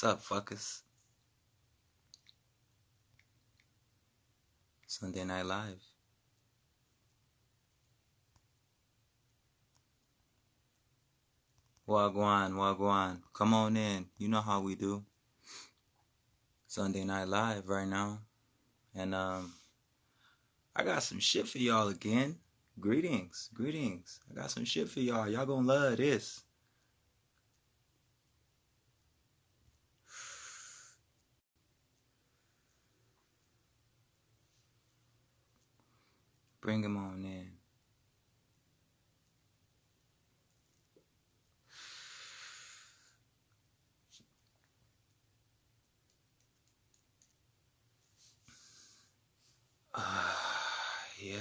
What's up, fuckers? Sunday Night Live. Wagwan, wagwan. Come on in. You know how we do. Sunday Night Live right now. And I got some shit for y'all again. Greetings. I got some shit for y'all. Y'all gonna love this. Bring him on in. Yep.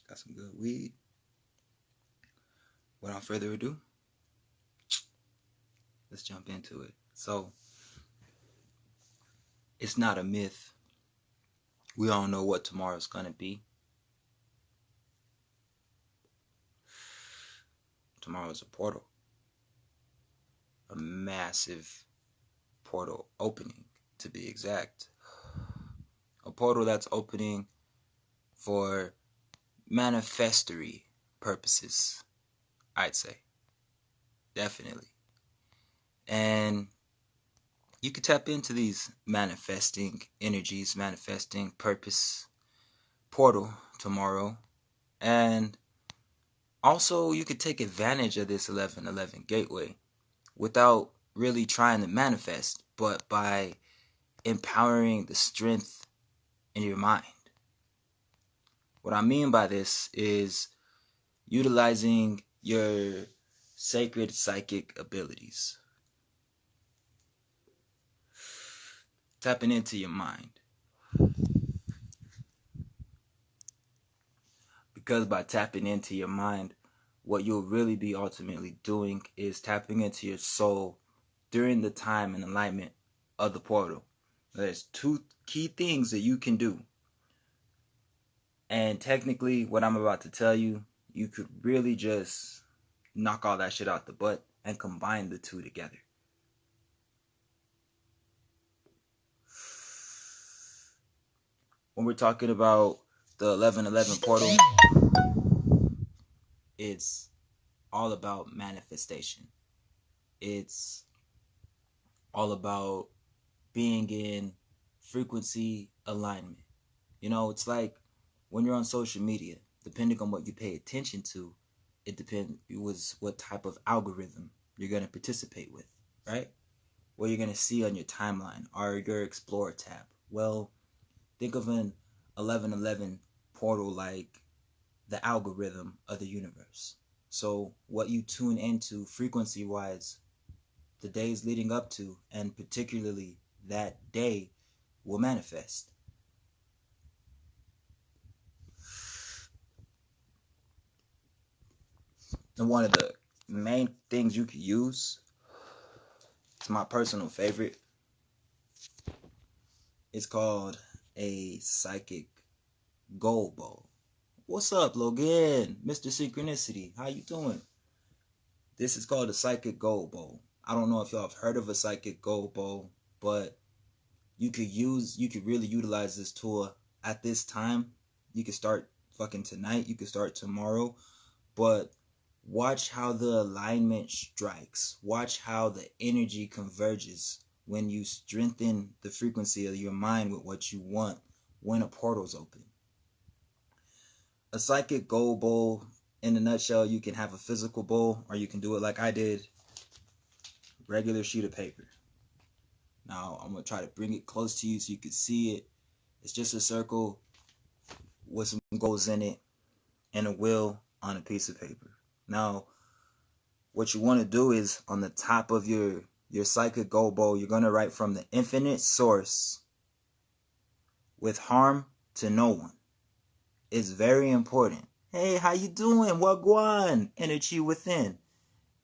Got some good weed. Without further ado, let's jump into it. So, it's not a myth. We all know what tomorrow's gonna be. Tomorrow's a portal. A massive portal opening, to be exact. A portal that's opening for manifestory purposes, I'd say. Definitely. And you could tap into these manifesting energies, manifesting purpose portal tomorrow. And also you could take advantage of this 1111 gateway without really trying to manifest, but by empowering the strength in your mind. What I mean by this is utilizing your sacred psychic abilities. Tapping into your mind. Because by tapping into your mind, what you'll really be ultimately doing is tapping into your soul during the time and alignment of the portal. There's two key things that you can do. And technically, what I'm about to tell you, you could really just knock all that shit out the butt and combine the two together. When we're talking about the 1111 portal, it's all about manifestation. It's all about being in frequency alignment. You know, it's like when you're on social media, depending on what you pay attention to, it depends what type of algorithm you're going to participate with, right? What you're going to see on your timeline or your Explore tab. Well, think of an 1111 portal like the algorithm of the universe. So what you tune into frequency-wise, the days leading up to, and particularly that day, will manifest. And one of the main things you could use, it's my personal favorite, it's called a psychic gold bowl. What's up, Logan? Mr. Synchronicity, how you doing? This is called a psychic gold bowl. I don't know if y'all have heard of a psychic gold bowl, but you could really utilize this tool at this time. You could start fucking tonight, you could start tomorrow, but watch how the alignment strikes. Watch how the energy converges when you strengthen the frequency of your mind with what you want when a portal's open. A psychic gold bowl, in a nutshell, you can have a physical bowl, or you can do it like I did, regular sheet of paper. Now, I'm going to try to bring it close to you so you can see it. It's just a circle with some goals in it and a wheel on a piece of paper. Now, what you want to do is on the top of your psychic gold bowl, you're going to write from the infinite source with harm to no one. It's very important. Hey, how you doing? Wagwan? Energy within.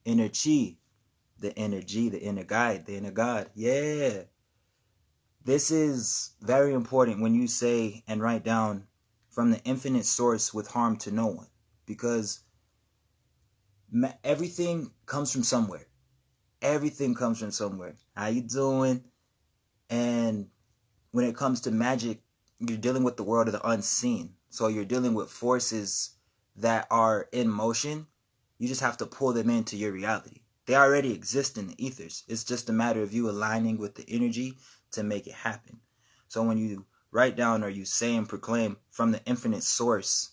Inner chi. The energy, the inner guide, the inner God. Yeah. This is very important when you say and write down from the infinite source with harm to no one. Because everything comes from somewhere. Everything comes from somewhere. How you doing? And when it comes to magic, you're dealing with the world of the unseen. So you're dealing with forces that are in motion. You just have to pull them into your reality. They already exist in the ethers. It's just a matter of you aligning with the energy to make it happen. So when you write down or you say and proclaim from the infinite source,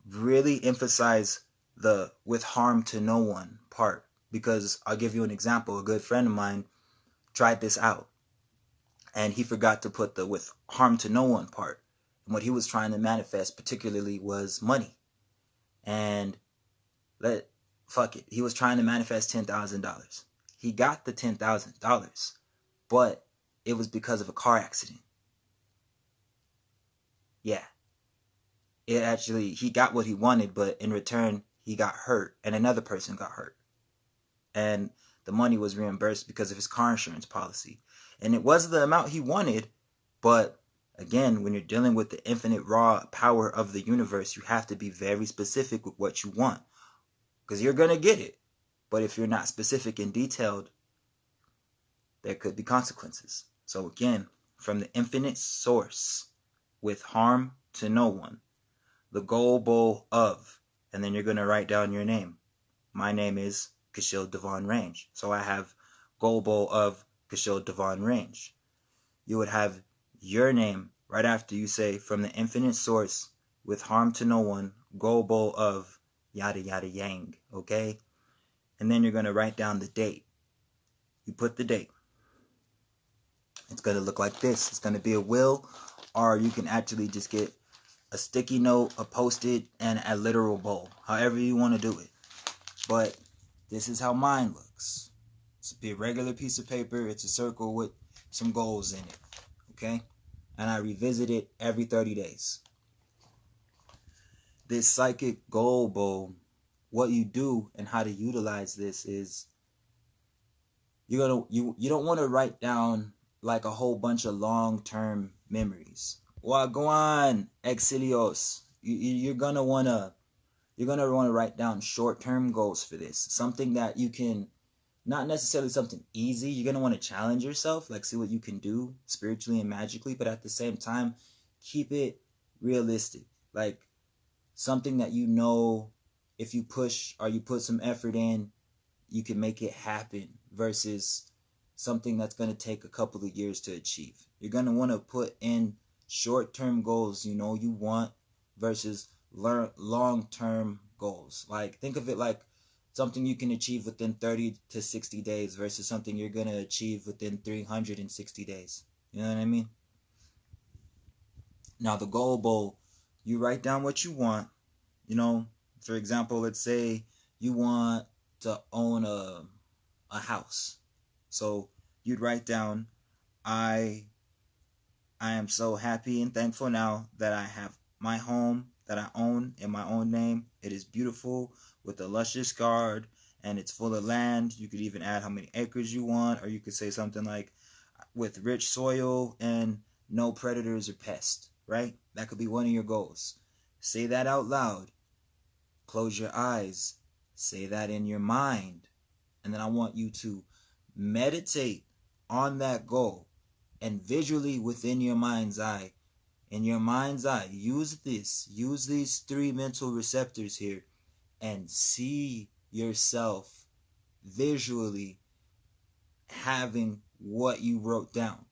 really emphasize the with harm to no one part. Because I'll give you an example. A good friend of mine tried this out, and he forgot to put the with harm to no one part. And what he was trying to manifest particularly was money. And fuck it. He was trying to manifest $10,000. He got the $10,000, but it was because of a car accident. Yeah. He got what he wanted, but in return, he got hurt, and another person got hurt. And the money was reimbursed because of his car insurance policy. And it was the amount he wanted, but again, when you're dealing with the infinite raw power of the universe, you have to be very specific with what you want, because you're going to get it. But if you're not specific and detailed, there could be consequences. So again, from the infinite source, with harm to no one, the goal bowl of, and then you're going to write down your name. My name is Kashil Devon Range. So I have goal bowl of Kashil Devon Range. You would have your name right after you say from the infinite source with harm to no one, goal bowl of yada yada yang. Okay? And then you're going to write down the date. You put the date. It's going to look like this. It's going to be a will, or you can actually just get a sticky note, a post-it, and a literal bowl. However you want to do it. But this is how mine looks. It's a regular piece of paper. It's a circle with some goals in it. Okay? And I revisit it every 30 days. This psychic goal bowl, what you do and how to utilize this is you don't want to write down like a whole bunch of long-term memories. Wagwan, exilios. You're gonna wanna write down short-term goals for this. Something that you can, not necessarily something easy. You're gonna want to challenge yourself, like see what you can do spiritually and magically, but at the same time, keep it realistic. Like something that you know, if you push or you put some effort in, you can make it happen, versus something that's gonna take a couple of years to achieve. You're gonna want to put in short-term goals you want, versus long-term goals. Like think of it like something you can achieve within 30 to 60 days versus something you're going to achieve within 360 days. You know what I mean? Now the goal bowl, you write down what you want. For example, let's say you want to own a house. So you'd write down, I am so happy and thankful now that I have my home that I own in my own name. It is beautiful with a luscious garden, and it's full of land. You could even add how many acres you want, or you could say something like with rich soil and no predators or pests, right? That could be one of your goals. Say that out loud. Close your eyes. Say that in your mind. And then I want you to meditate on that goal, and visually within your mind's eye, use these 3 mental receptors here, and see yourself visually having what you wrote down.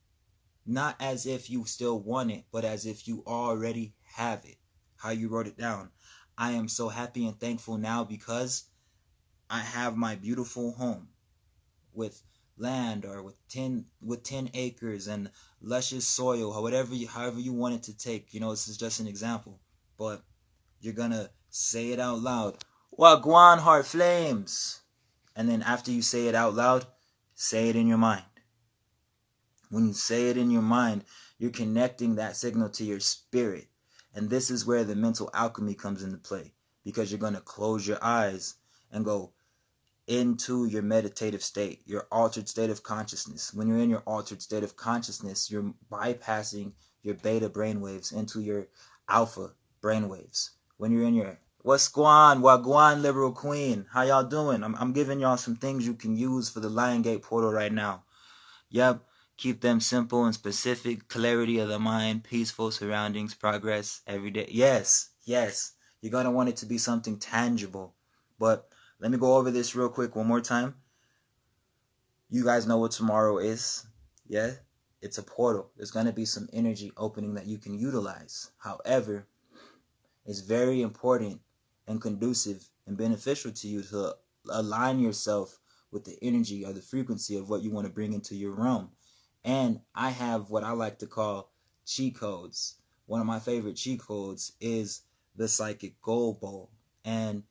Not as if you still want it, but as if you already have it, how you wrote it down. I am so happy and thankful now because I have my beautiful home with land, or with 10 acres and luscious soil, however you want it to take. This is just an example, but you're gonna say it out loud. Wagwan heart flames. And then after you say it out loud, say it in your mind. When you say it in your mind, you're connecting that signal to your spirit. And this is where the mental alchemy comes into play, because you're gonna close your eyes and go into your meditative state, your altered state of consciousness. When you're in your altered state of consciousness, you're bypassing your beta brainwaves into your alpha brainwaves. When you're in your What's going on? Wagwan, Liberal Queen. How y'all doing? I'm giving y'all some things you can use for the Lion Gate portal right now. Yep. Keep them simple and specific. Clarity of the mind, peaceful surroundings, progress every day. Yes, yes. You're going to want it to be something tangible. But let me go over this real quick one more time. You guys know what tomorrow is. Yeah? It's a portal. There's going to be some energy opening that you can utilize. However, it's very important and conducive and beneficial to you to align yourself with the energy or the frequency of what you want to bring into your realm. And I have what I like to call cheat codes. One of my favorite cheat codes is the Psychic Gold Bowl. And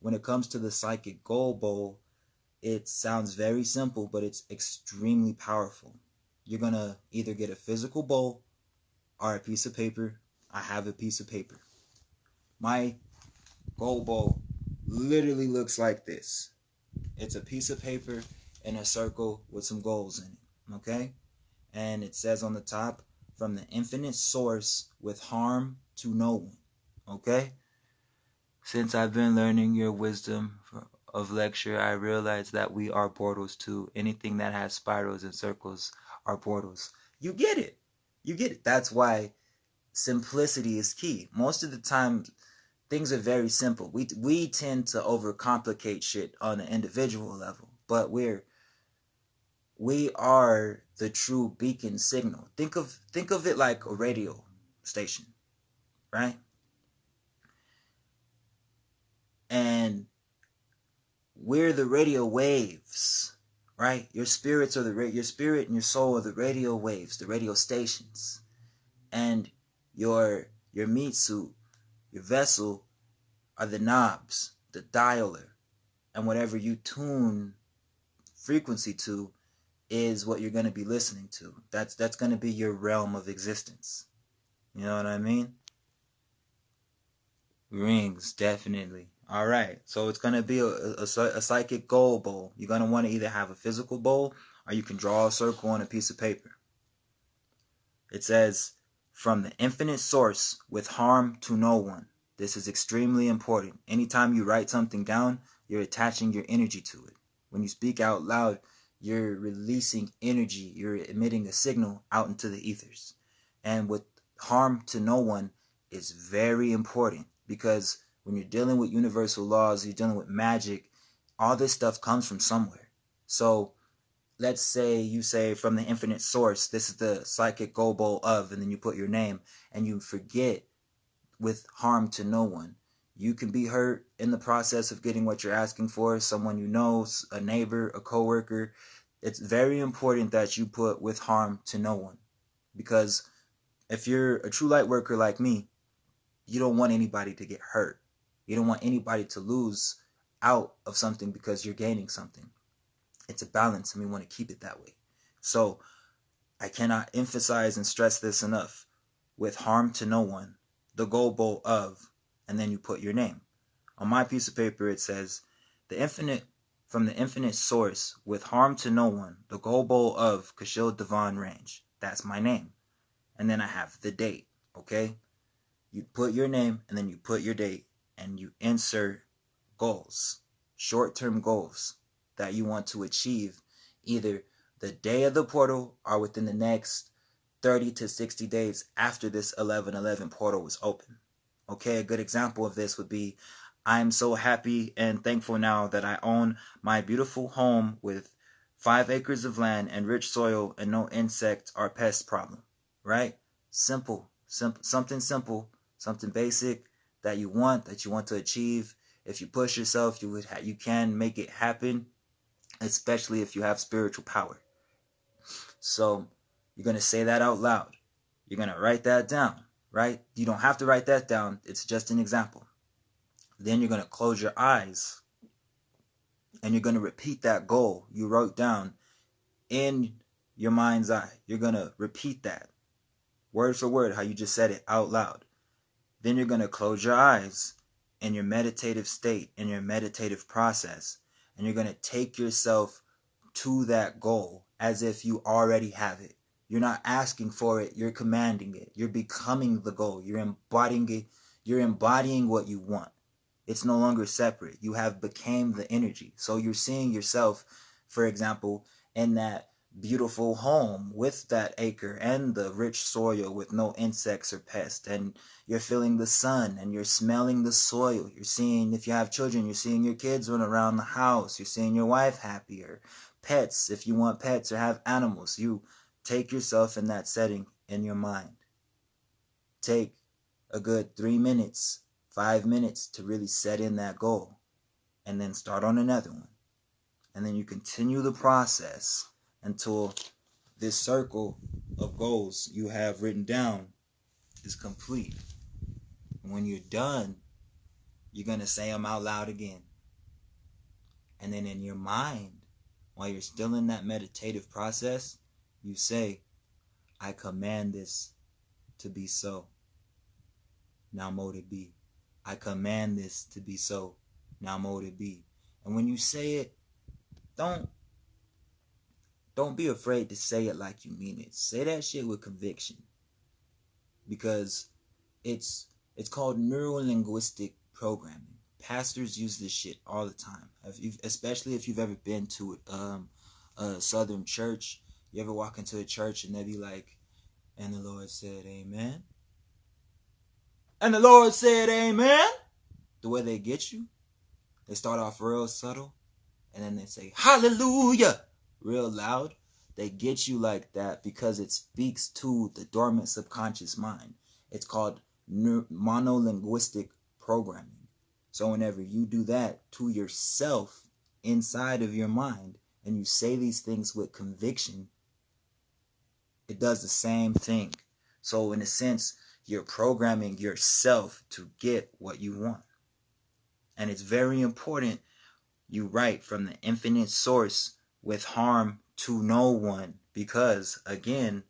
when it comes to the Psychic Gold Bowl, it sounds very simple, but it's extremely powerful. You're going to either get a physical bowl or a piece of paper. I have a piece of paper. My gold bowl literally looks like this. It's a piece of paper in a circle with some goals in it, okay? And it says on the top, from the infinite source with harm to no one, okay? Since I've been learning your wisdom of lecture, I realize that we are portals too. Anything that has spirals and circles are portals. You get it. You get it. That's why simplicity is key. Most of the time, things are very simple. We tend to overcomplicate shit on an individual level, but we are the true beacon signal. Think of it like a radio station, right? And we're the radio waves, right? Your spirits are your spirit and your soul are the radio waves, the radio stations, and your meat suit, your vessel, are the knobs, the dialer, and whatever you tune frequency to is what you're going to be listening to. That's going to be your realm of existence. You know what I mean? Rings, definitely. All right, so it's going to be a Psychic Gold Bowl. You're going to want to either have a physical bowl or you can draw a circle on a piece of paper. It says, from the infinite source with harm to no one. This is extremely important. Anytime you write something down, you're attaching your energy to it. When you speak out loud, you're releasing energy. You're emitting a signal out into the ethers. And with harm to no one is very important because when you're dealing with universal laws, you're dealing with magic, all this stuff comes from somewhere. So let's say you say from the infinite source, this is the Psychic Gold Bowl of, and then you put your name and you forget with harm to no one. You can be hurt in the process of getting what you're asking for, someone you know, a neighbor, a coworker. It's very important that you put with harm to no one. Because if you're a true light worker like me, you don't want anybody to get hurt. You don't want anybody to lose out of something because you're gaining something. It's a balance and we want to keep it that way. So I cannot emphasize and stress this enough. With harm to no one, the Gold Bowl of, and then you put your name. On my piece of paper it says, from the infinite source, with harm to no one, the Gold Bowl of Kashil Devon Range. That's my name. And then I have the date, okay? You put your name and then you put your date and you insert goals, short-term goals that you want to achieve either the day of the portal or within the next 30 to 60 days after this 11/11 portal was open. Okay, a good example of this would be, I'm so happy and thankful now that I own my beautiful home with 5 acres of land and rich soil and no insect or pest problem, right? Simple, something simple, something basic that you want to achieve. If you push yourself, you can make it happen, especially if you have spiritual power. So you're going to say that out loud. You're going to write that down, right? You don't have to write that down. It's just an example. Then you're going to close your eyes and you're going to repeat that goal you wrote down in your mind's eye. You're going to repeat that word for word, how you just said it out loud. Then you're going to close your eyes in your meditative state, in your meditative process, and you're going to take yourself to that goal as if you already have it. You're not asking for it, you're commanding it. You're becoming the goal. You're embodying it. You're embodying what you want. It's no longer separate. You have became the energy. So you're seeing yourself, for example, in that beautiful home with that acre and the rich soil with no insects or pests, and you're feeling the sun and you're smelling the soil. You're seeing, if you have children, you're seeing your kids run around the house. You're seeing your wife happier. Pets, if you want pets or have animals, you take yourself in that setting in your mind. Take a good 3 minutes, 5 minutes to really set in that goal, and then start on another one. And then you continue the process until this circle of goals you have written down is complete. And when you're done, you're going to say them out loud again. And then in your mind, while you're still in that meditative process, you say, I command this to be so. Now mote it be. I command this to be so. Now mote it be. And when you say it, don't be afraid to say it like you mean it. Say that shit with conviction. Because it's called neuro-linguistic programming. Pastors use this shit all the time. Especially if you've ever been to a southern church. You ever walk into a church and they be like, and the Lord said amen. And the Lord said amen. The way they get you, they start off real subtle. And then they say, hallelujah, real loud. They get you like that because it speaks to the dormant subconscious mind. It's called monolinguistic programming. So whenever you do that to yourself inside of your mind, and you say these things with conviction, it does the same thing. So in a sense, you're programming yourself to get what you want. And it's very important you write from the infinite source with harm to no one. Because, again,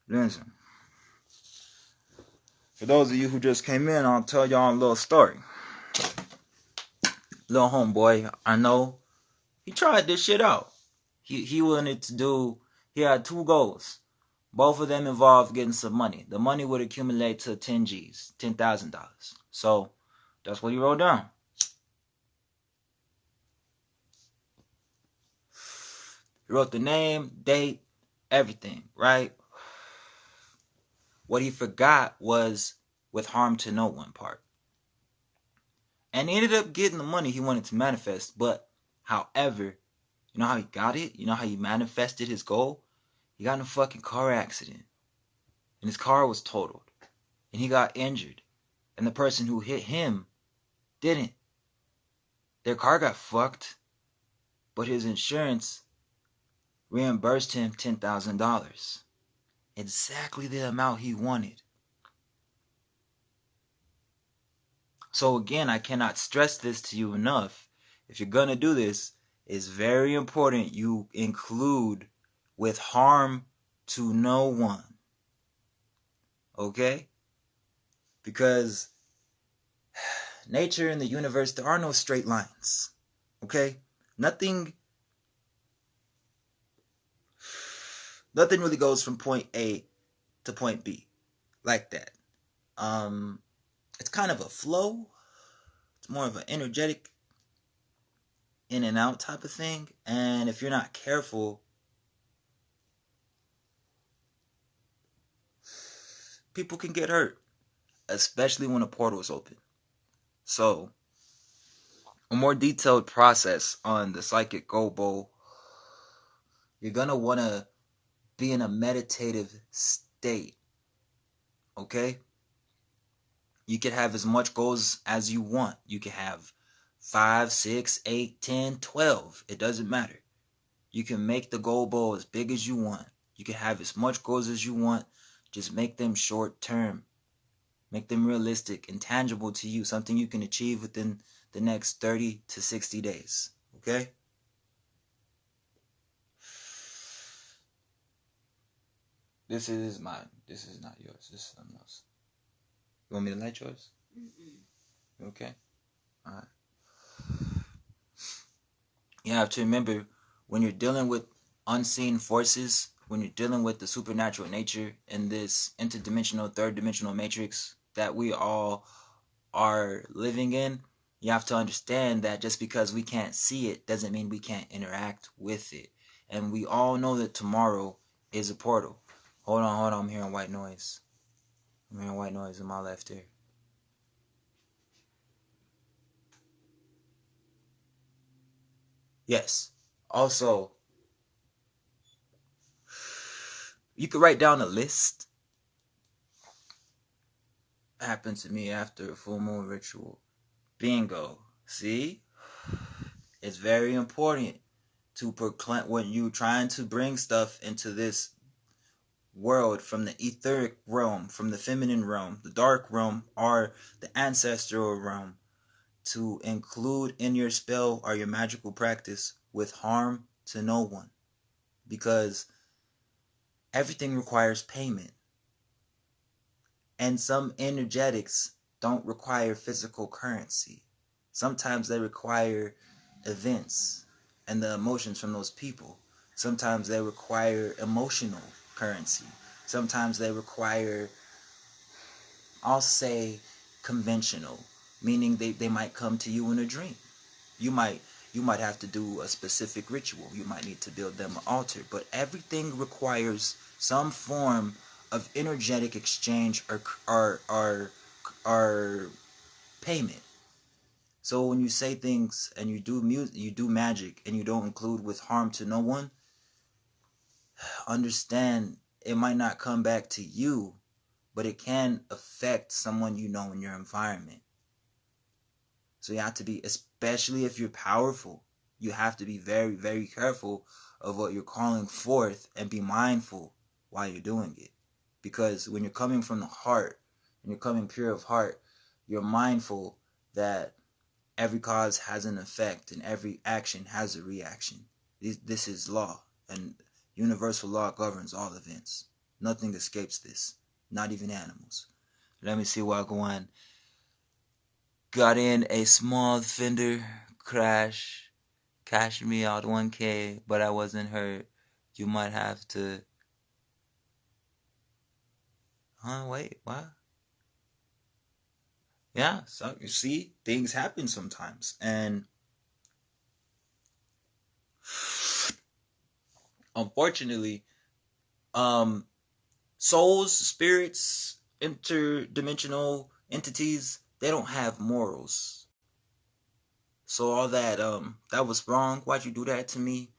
listen, for those of you who just came in, I'll tell y'all a little story. Little homeboy, I know, he tried this shit out. He wanted to do, he had 2 goals. Both of them involved getting some money. The money would accumulate to 10 G's, $10,000. So, that's what he wrote down. He wrote the name, date, everything, right? What he forgot was with harm to no one part. And he ended up getting the money he wanted to manifest. But, however, you know how he got it? You know how he manifested his goal? He got in a fucking car accident. And his car was totaled. And he got injured. And the person who hit him didn't. Their car got fucked. But his insurance reimbursed him $10,000. Exactly the amount he wanted. So again, I cannot stress this to you enough. If you're going to do this, it's very important you include with harm to no one. Okay? Because nature and the universe, there are no straight lines. Okay? Nothing really goes from point A to point B like that. It's kind of a flow. It's more of an energetic in and out type of thing. And if you're not careful, people can get hurt, especially when a portal is open. So, a more detailed process on the Psychic Goal Bowl, you're going to want to be in a meditative state. Okay? You can have as much goals as you want. You can have 5, 6, 8, 10, 12. It doesn't matter. You can make the goal bowl as big as you want. You can have as much goals as you want. Just make them short term. Make them realistic and tangible to you. Something you can achieve within the next 30 to 60 days. Okay? This is mine. This is not yours. This is something else. You want me to light yours? Mm-mm. Okay? Alright. You have to remember, when you're dealing with unseen forces, when you're dealing with the supernatural nature in this interdimensional, third dimensional matrix that we all are living in, You have to understand that just because we can't see it doesn't mean we can't interact with it. And we all know that tomorrow is a portal. Hold on, I'm hearing white noise. I'm hearing white noise in my left ear. Yes. Also, you could write down a list. Happened to me after a full moon ritual. Bingo. See? It's very important to proclaim when you're trying to bring stuff into this world from the etheric realm, from the feminine realm, the dark realm, or the ancestral realm, to include in your spell or your magical practice with harm to no one. Because everything requires payment. And some energetics don't require physical currency. Sometimes they require events and the emotions from those people. Sometimes they require emotional currency. Sometimes they require, I'll say, conventional, meaning they might come to you in a dream. You might have to do a specific ritual. You might need to build them an altar. But everything requires some form of energetic exchange or payment. So when you say things and you do music, you do magic, and you don't include with harm to no one, understand it might not come back to you, but it can affect someone you know in your environment. So you have to be, especially if you're powerful, you have to be very, very careful of what you're calling forth and be mindful while you're doing it. Because when you're coming from the heart, and you're coming pure of heart, you're mindful that every cause has an effect and every action has a reaction. This is law, and universal law governs all events. Nothing escapes this, not even animals. Let me see what I go on. Got in a small fender crash, cashed me out 1K, but I wasn't hurt. You might have to... Wait, what? Yeah, so you see, things happen sometimes. And unfortunately, souls, spirits, interdimensional entities, they don't have morals. So all that, that was wrong. Why'd you do that to me?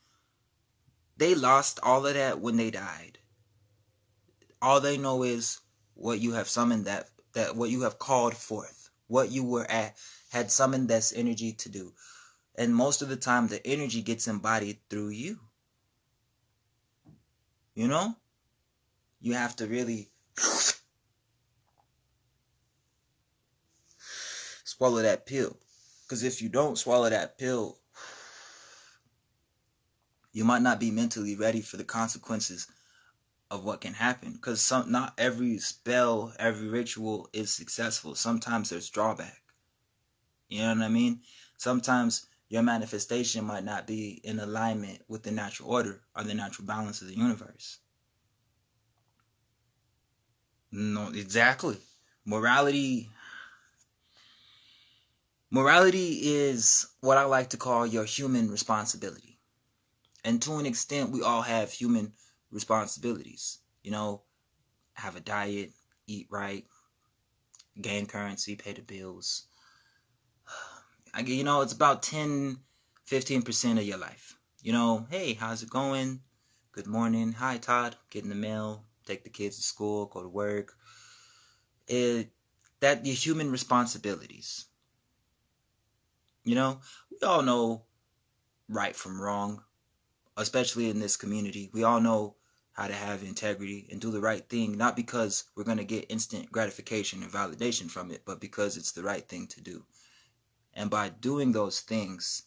They lost all of that when they died. All they know is what you have summoned, that what you have called forth, what you were had summoned this energy to do. And most of the time, the energy gets embodied through you. You know? You have to really swallow that pill. Because if you don't swallow that pill, you might not be mentally ready for the consequences of what can happen. Because not every spell, every ritual is successful. Sometimes there's drawback. You know what I mean? Sometimes your manifestation might not be in alignment with the natural order or the natural balance of the universe. No, exactly. Morality is what I like to call your human responsibility. And to an extent, we all have human responsibilities. You know, have a diet, eat right, gain currency, pay the bills. You know, it's about 10-15% of your life. You know, hey, how's it going? Good morning. Hi, Todd. Getting the mail, take the kids to school, go to work. That your human responsibilities. You know, we all know right from wrong, especially in this community. We all know how to have integrity and do the right thing, not because we're going to get instant gratification and validation from it, but because it's the right thing to do. And by doing those things,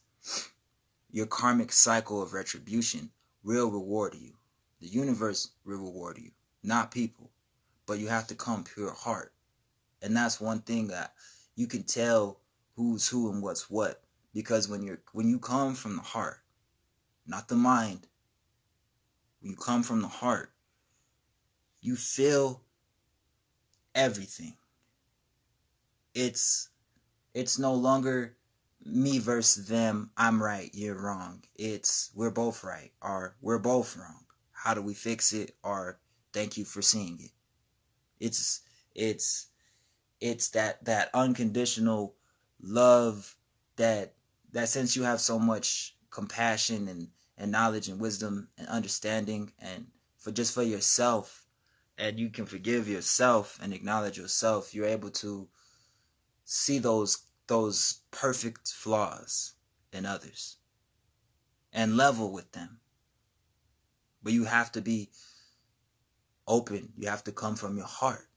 your karmic cycle of retribution will reward you. The universe will reward you, not people. But you have to come pure heart. And that's one thing that you can tell who's who and what's what. Because when you come from the heart, not the mind, when you come from the heart, you feel everything. It's no longer me versus them, I'm right, you're wrong. It's we're both right, or we're both wrong. How do we fix it? Or thank you for seeing it. It's that unconditional love that since you have so much compassion and knowledge and wisdom and understanding and for yourself, and you can forgive yourself and acknowledge yourself, you're able to see those perfect flaws in others and level with them. But you have to be open. You have to come from your heart.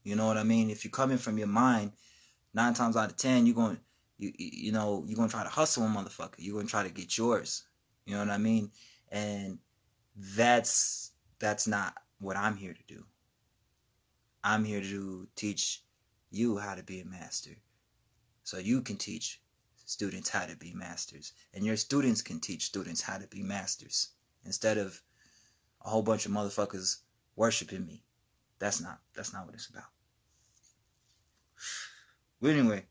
You know what I mean? If you're coming from your mind, 9 times out of 10, you're going to try to hustle a motherfucker. You're going to try to get yours. You know what I mean? And that's not what I'm here to do. I'm here to teach you how to be a master, so you can teach students how to be masters, and your students can teach students how to be masters, instead of a whole bunch of motherfuckers worshiping me. That's not what it's about. But anyway,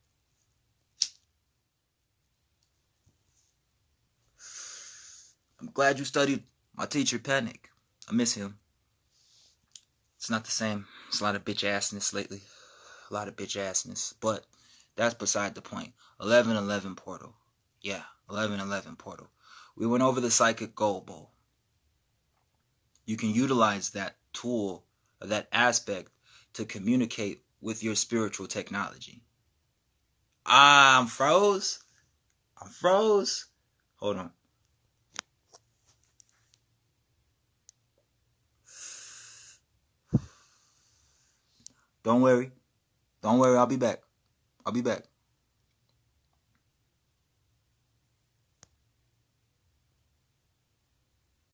I'm glad you studied my teacher, Panic. I miss him. It's not the same. It's a lot of bitch assness lately. A lot of bitch assness. But that's beside the point. 1111 portal. Yeah, 1111 portal. We went over the Psychic Gold Bowl. You can utilize that tool, or that aspect, to communicate with your spiritual technology. I'm froze. Hold on. Don't worry. I'll be back.